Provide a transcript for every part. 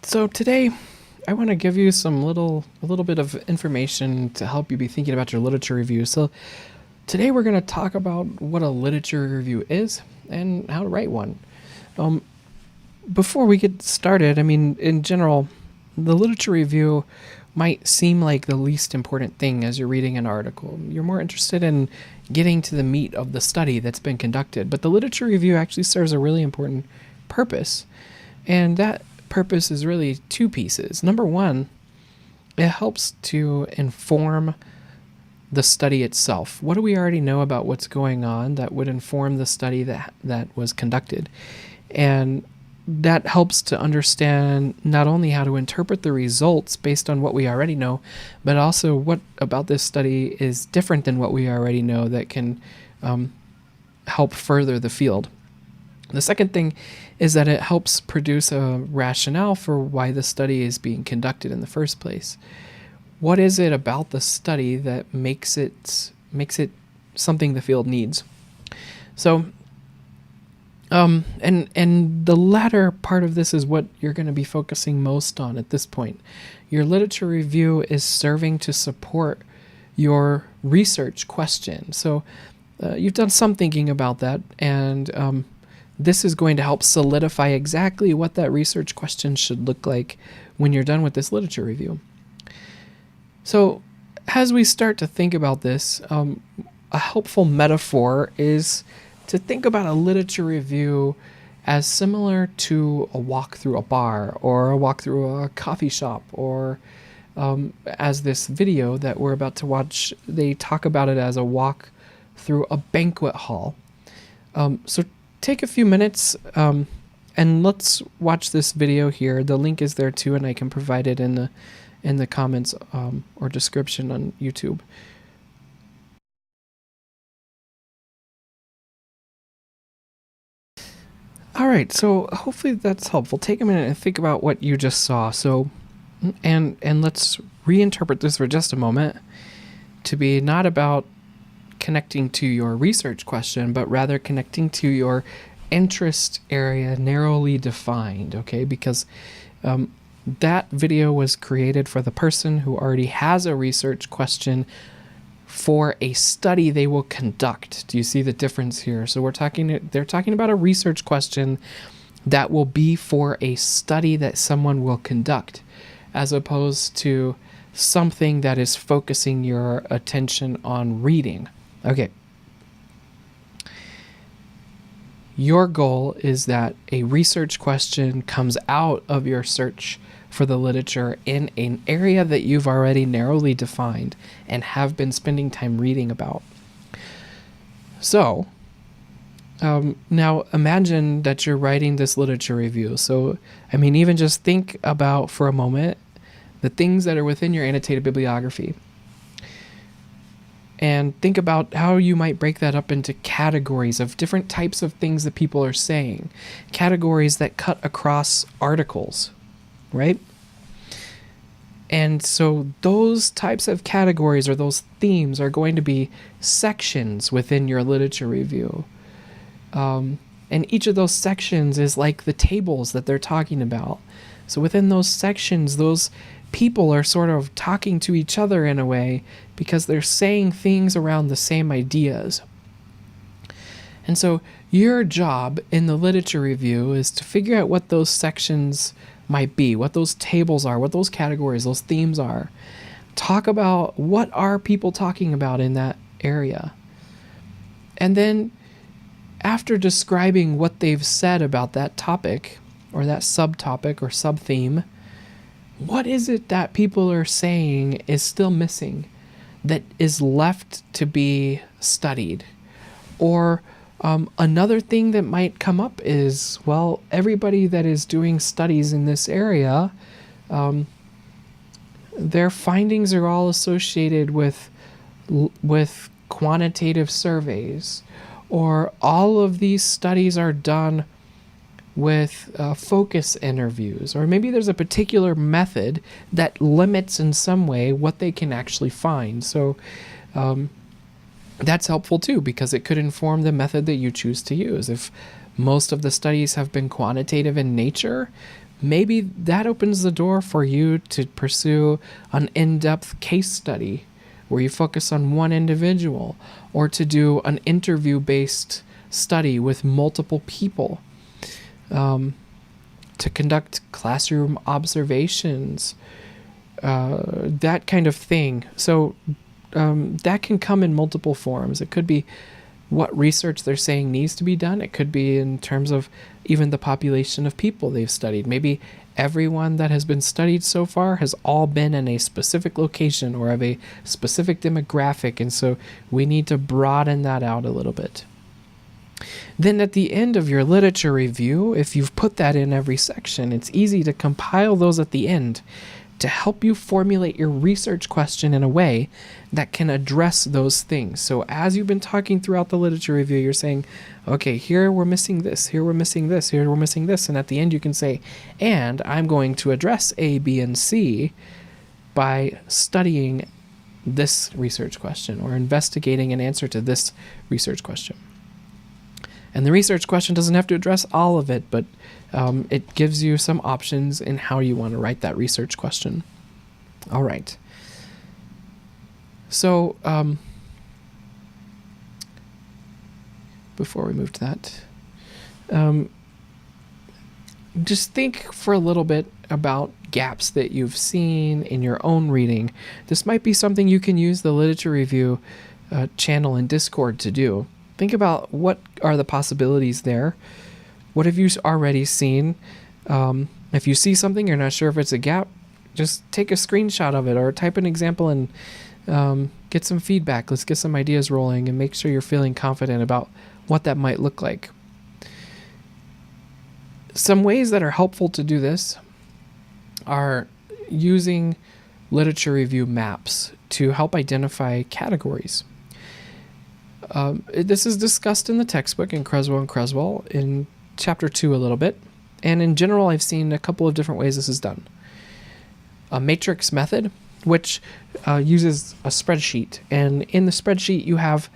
So today, I want to give you a little bit of information to help you be thinking about your literature review. So today we're going to talk about what a literature review is and how to write one. Um, Before we get started, I mean, in general, the literature review might seem like the least important thing as you're reading an article. You're more interested in getting to the meat of the study that's been conducted, but the literature review actually serves a really important purpose. And that purpose is really two pieces. Number one, it helps to inform the study itself. What do we already know about what's going on that would inform the study that was conducted? And that helps to understand not only how to interpret the results based on what we already know, but also what about this study is different than what we already know that can help further the field. The second thing is that it helps produce a rationale for why the study is being conducted in the first place. What is it about the study that makes it something the field needs? So, and the latter part of this is what you're going to be focusing most on at this point. Your literature review is serving to support your research question. So, you've done some thinking about that, and this is going to help solidify exactly what that research question should look like when you're done with this literature review. So as we start to think about this, a helpful metaphor is to think about a literature review as similar to a walk through a bar or a walk through a coffee shop, or as this video that we're about to watch, they talk about it as a walk through a banquet hall. So take a few minutes and let's watch this video here. The link is there too, and I can provide it in the comments or description on YouTube. All right, so hopefully that's helpful. Take a minute and think about what you just saw. So, and let's reinterpret this for just a moment to be not about connecting to your research question, but rather connecting to your interest area narrowly defined, okay? Because that video was created for the person who already has a research question for a study they will conduct. Do you see the difference here? So they're talking about a research question that will be for a study that someone will conduct, as opposed to something that is focusing your attention on reading. Okay. Your goal is that a research question comes out of your search for the literature in an area that you've already narrowly defined and have been spending time reading about. So, now imagine that you're writing this literature review. So, I mean, even just think about for a moment the things that are within your annotated bibliography. And think about how you might break that up into categories of different types of things that people are saying. Categories that cut across articles, right? And so those types of categories or those themes are going to be sections within your literature review. And each of those sections is like the tables that they're talking about. So within those sections, those people are sort of talking to each other in a way because they're saying things around the same ideas. And so your job in the literature review is to figure out what those sections might be, what those tables are, what those categories, those themes are. Talk about what are people talking about in that area. And then after describing what they've said about that topic or that subtopic or sub-theme, what is it that people are saying is still missing, that is left to be studied? Or another thing that might come up is, well, everybody that is doing studies in this area, their findings are all associated with quantitative surveys, or all of these studies are done with focus interviews, or maybe there's a particular method that limits in some way what they can actually find. So that's helpful too, because it could inform the method that you choose to use. If most of the studies have been quantitative in nature, maybe that opens the door for you to pursue an in-depth case study where you focus on one individual, or to do an interview-based study with multiple people, to conduct classroom observations, that kind of thing. So that can come in multiple forms. It could be what research they're saying needs to be done. It could be in terms of even the population of people they've studied. Maybe everyone that has been studied so far has all been in a specific location or of a specific demographic, and so we need to broaden that out a little bit. Then at the end of your literature review, if you've put that in every section, it's easy to compile those at the end to help you formulate your research question in a way that can address those things. So as you've been talking throughout the literature review, you're saying, okay, here we're missing this, here we're missing this, here we're missing this. And at the end you can say, and I'm going to address A, B, and C by studying this research question or investigating an answer to this research question. And the research question doesn't have to address all of it, but it gives you some options in how you want to write that research question. All right. So before we move to that, just think for a little bit about gaps that you've seen in your own reading. This might be something you can use the literature review channel in Discord to do. Think about what are the possibilities there. What have you already seen? If you see something, you're not sure if it's a gap, just take a screenshot of it or type an example and get some feedback. Let's get some ideas rolling and make sure you're feeling confident about what that might look like. Some ways that are helpful to do this are using literature review maps to help identify categories. This is discussed in the textbook in Creswell and Creswell in chapter 2 a little bit. And in general, I've seen a couple of different ways this is done. A matrix method, which uses a spreadsheet. And in the spreadsheet, you have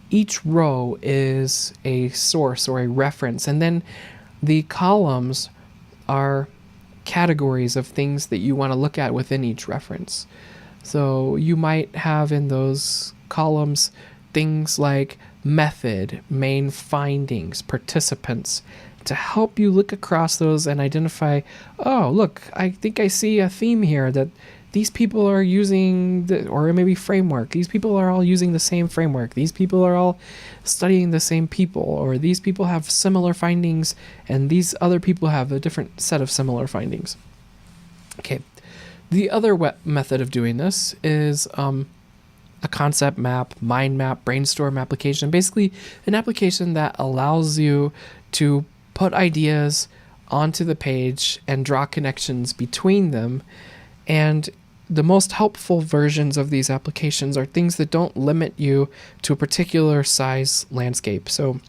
each row is a source or a reference. And then the columns are categories of things that you want to look at within each reference. So you might have in those columns things like method, main findings, participants, to help you look across those and identify, oh, look, I think I see a theme here that these people are using, or maybe framework. These people are all using the same framework. These people are all studying the same people, or these people have similar findings, and these other people have a different set of similar findings. Okay. The other method of doing this is a concept map, mind map, brainstorm application, basically an application that allows you to put ideas onto the page and draw connections between them. And the most helpful versions of these applications are things that don't limit you to a particular size landscape. So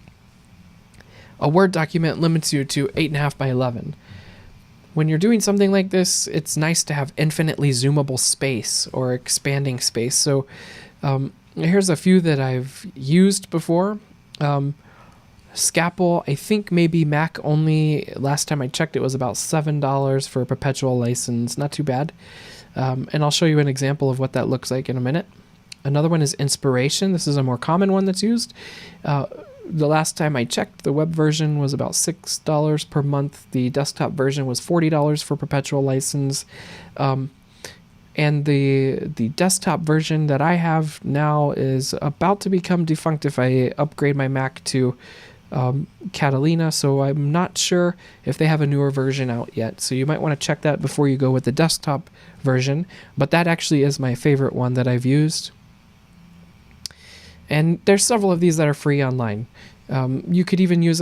a Word document limits you to 8.5 by 11. When you're doing something like this, it's nice to have infinitely zoomable space or expanding space. So here's a few that I've used before. Scapple, I think maybe Mac only. Last time I checked, it was about $7 for a perpetual license. Not too bad. And I'll show you an example of what that looks like in a minute. Another one is Inspiration. This is a more common one that's used. The last time I checked, the web version was about $6 per month. The desktop version was $40 for perpetual license. And the desktop version that I have now is about to become defunct if I upgrade my Mac to Catalina, so I'm not sure if they have a newer version out yet. So you might want to check that before you go with the desktop version. But that actually is my favorite one that I've used. And there's several of these that are free online. You could even use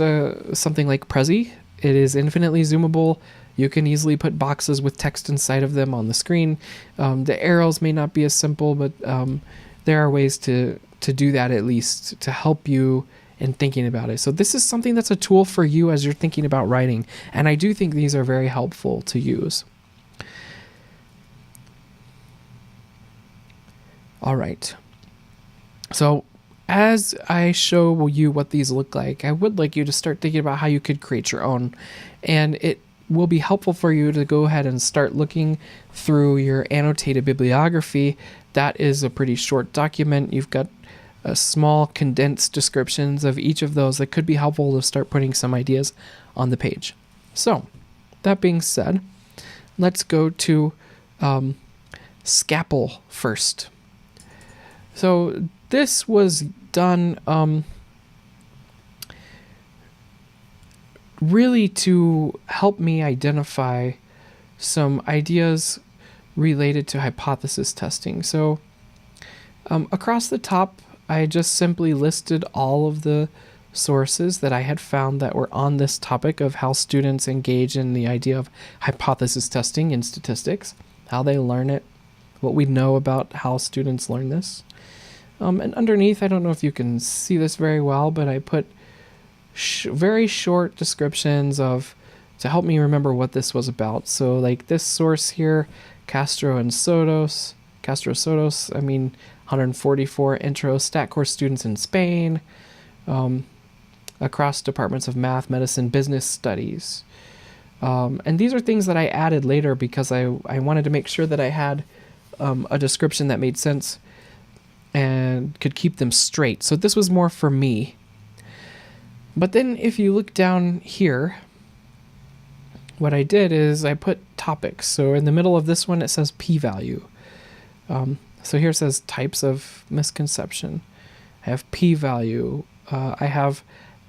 something like Prezi. It is infinitely zoomable. You can easily put boxes with text inside of them on the screen. The arrows may not be as simple, but there are ways to do that, at least to help you in thinking about it. So this is something that's a tool for you as you're thinking about writing. And I do think these are very helpful to use. All right. So as I show you what these look like, I would like you to start thinking about how you could create your own. And it will be helpful for you to go ahead and start looking through your annotated bibliography. That is a pretty short document. You've got a small condensed descriptions of each of those that could be helpful to start putting some ideas on the page. So that being said, let's go to Scalpel first. So this was done really to help me identify some ideas related to hypothesis testing. So across the top, I just simply listed all of the sources that I had found that were on this topic of how students engage in the idea of hypothesis testing in statistics, how they learn it, what we know about how students learn this. And underneath, I don't know if you can see this very well, but I put very short descriptions to help me remember what this was about. So like this source here, Castro Sotos, 144 intro stat course students in Spain, across departments of math, medicine, business studies. And these are things that I added later because I wanted to make sure that I had a description that made sense and could keep them straight. So this was more for me. But then if you look down here, what I did is I put topics. So in the middle of this one, it says p-value. So here it says types of misconception. I have p-value. I have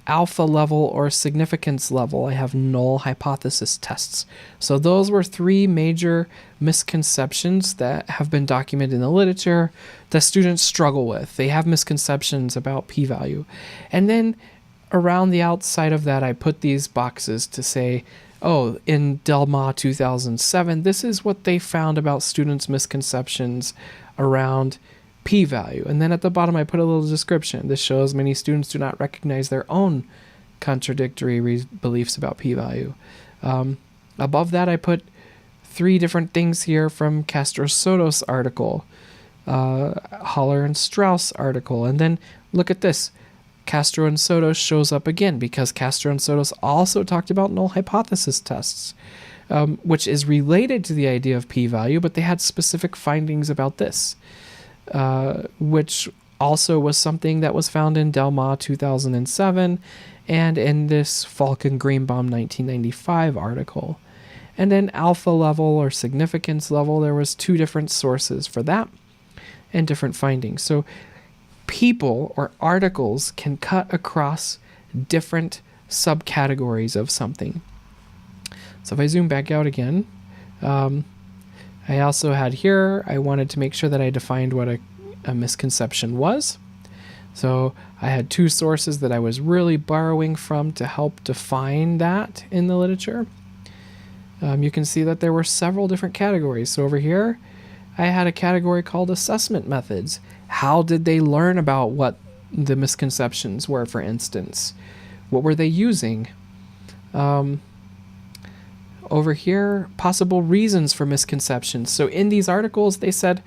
alpha level or significance level. I have null hypothesis tests. So those were three major misconceptions that have been documented in the literature that students struggle with. They have misconceptions about p-value. And then around the outside of that, I put these boxes to say, oh, in Delma 2007, this is what they found about students' misconceptions around p-value. And then at the bottom, I put a little description. This shows many students do not recognize their own contradictory beliefs about p-value. Above that, I put three different things here from Castro-Sotos article, Haller and Strauss article. And then look at this. Castro and Sotos shows up again because Castro and Sotos also talked about null hypothesis tests, which is related to the idea of p-value, but they had specific findings about this, which also was something that was found in Delma 2007 and in this Falk and Greenbaum 1995 article. And then alpha level or significance level, there was two different sources for that and different findings. So people or articles can cut across different subcategories of something. So if I zoom back out again, I also had here, I wanted to make sure that I defined what a misconception was. So I had two sources that I was really borrowing from to help define that in the literature. You can see that there were several different categories. So over here, I had a category called assessment methods. How did they learn about what the misconceptions were, for instance? What were they using? Over here, possible reasons for misconceptions. So in these articles, they said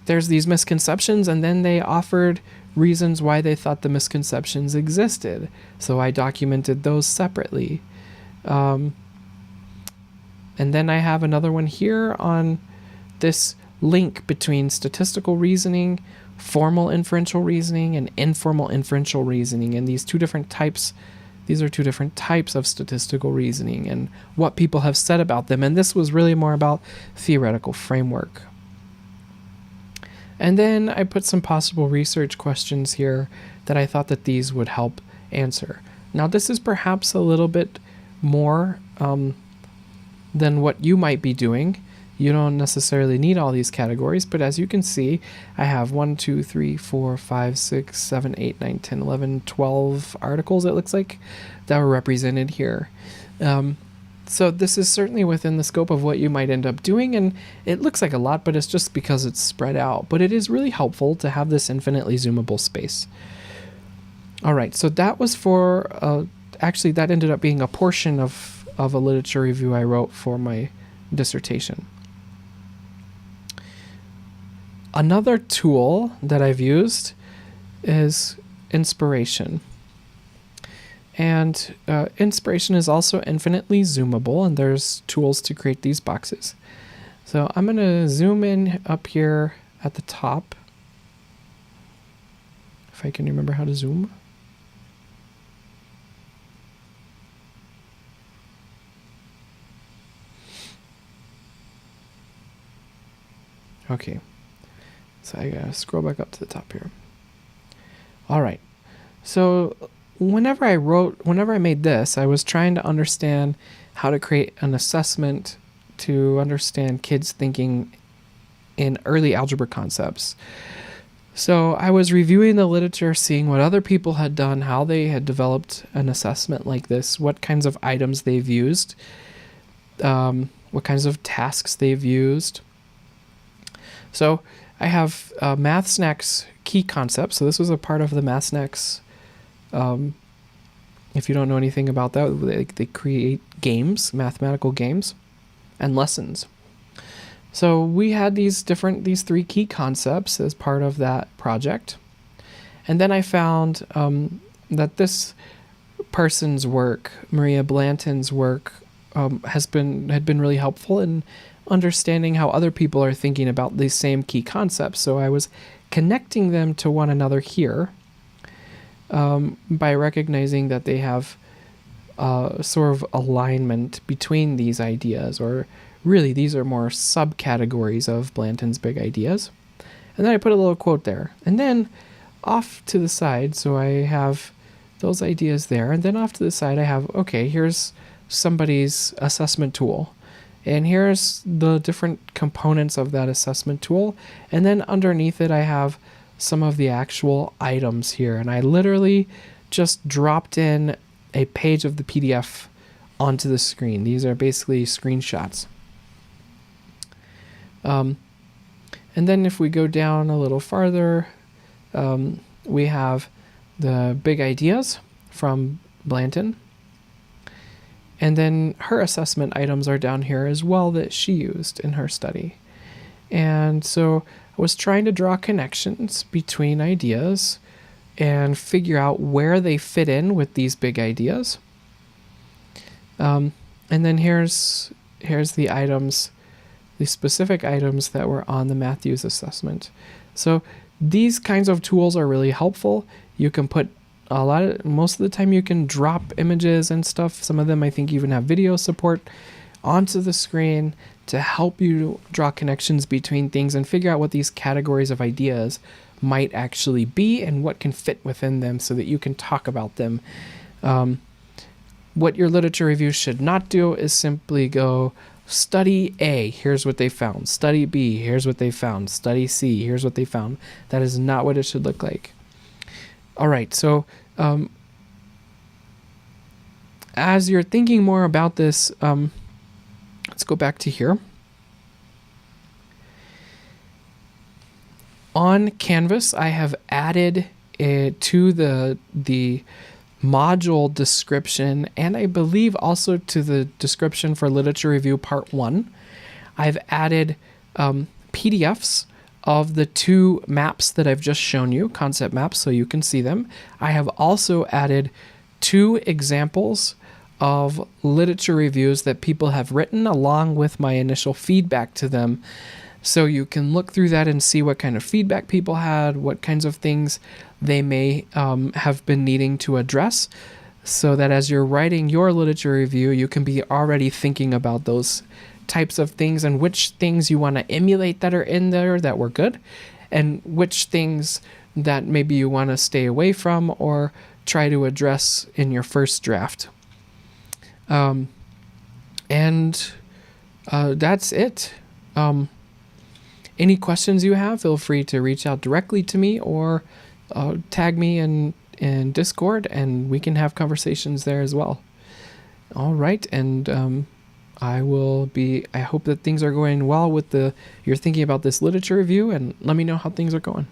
there's these misconceptions, and then they offered reasons why they thought the misconceptions existed. So I documented those separately. And then I have another one here on this link between statistical reasoning, formal inferential reasoning, and informal inferential reasoning. And these are two different types of statistical reasoning and what people have said about them. And this was really more about theoretical framework. And then I put some possible research questions here that I thought that these would help answer. Now, this is perhaps a little bit more than what you might be doing. You don't necessarily need all these categories, but as you can see, I have 1, 2, 3, 4, 5, 6, 7, 8, 9, 10, 11, 12 articles, it looks like, that were represented here. So this is certainly within the scope of what you might end up doing, and it looks like a lot, but it's just because it's spread out. But it is really helpful to have this infinitely zoomable space. All right, so that was for, actually that ended up being a portion of a literature review I wrote for my dissertation. Another tool that I've used is inspiration. And inspiration is also infinitely zoomable, and there's tools to create these boxes. So I'm going to zoom in up here at the top, if I can remember how to zoom. Okay, so I gotta scroll back up to the top here. All right, so whenever I made this, I was trying to understand how to create an assessment to understand kids thinking in early algebra concepts. So I was reviewing the literature, seeing what other people had done, how they had developed an assessment like this, what kinds of items they've used, what kinds of tasks they've used. So I have Math Snacks key concepts. So this was a part of the Math Snacks. If you don't know anything about that, they create games, mathematical games, and lessons. So we had these 3 key concepts as part of that project. And then I found that this person's work, Maria Blanton's work, had been really helpful in understanding how other people are thinking about these same key concepts. So I was connecting them to one another here by recognizing that they have sort of alignment between these ideas, or really these are more subcategories of Blanton's big ideas. And then I put a little quote there. And then off to the side, so I have those ideas there. And then off to the side, I have, okay, here's somebody's assessment tool. And here's the different components of that assessment tool. And then underneath it, I have some of the actual items here. And I literally just dropped in a page of the PDF onto the screen. These are basically screenshots. And then if we go down a little farther, we have the big ideas from Blanton. And then her assessment items are down here as well that she used in her study. And so I was trying to draw connections between ideas and figure out where they fit in with these big ideas. And then here's the items, the specific items that were on the Matthews assessment. So these kinds of tools are really helpful. You can put most of the time you can drop images and stuff. Some of them I think even have video support onto the screen to help you draw connections between things and figure out what these categories of ideas might actually be and what can fit within them so that you can talk about them. What your literature review should not do is simply go, study A, here's what they found. Study B, here's what they found. Study C, here's what they found. That is not what it should look like. All right, so as you're thinking more about this, let's go back to here. On Canvas, I have added to the module description, and I believe also to the description for Literature Review Part 1, I've added PDFs of the 2 maps that I've just shown you, concept maps, so you can see them. I have also added 2 examples of literature reviews that people have written along with my initial feedback to them. So you can look through that and see what kind of feedback people had, what kinds of things they may have been needing to address, so that as you're writing your literature review, you can be already thinking about those types of things and which things you want to emulate that are in there that were good, and which things that maybe you want to stay away from or try to address in your first draft. That's it. Any questions you have, feel free to reach out directly to me or tag me in Discord, and we can have conversations there as well. All right, and I hope that things are going well with you're thinking about this literature review, and let me know how things are going.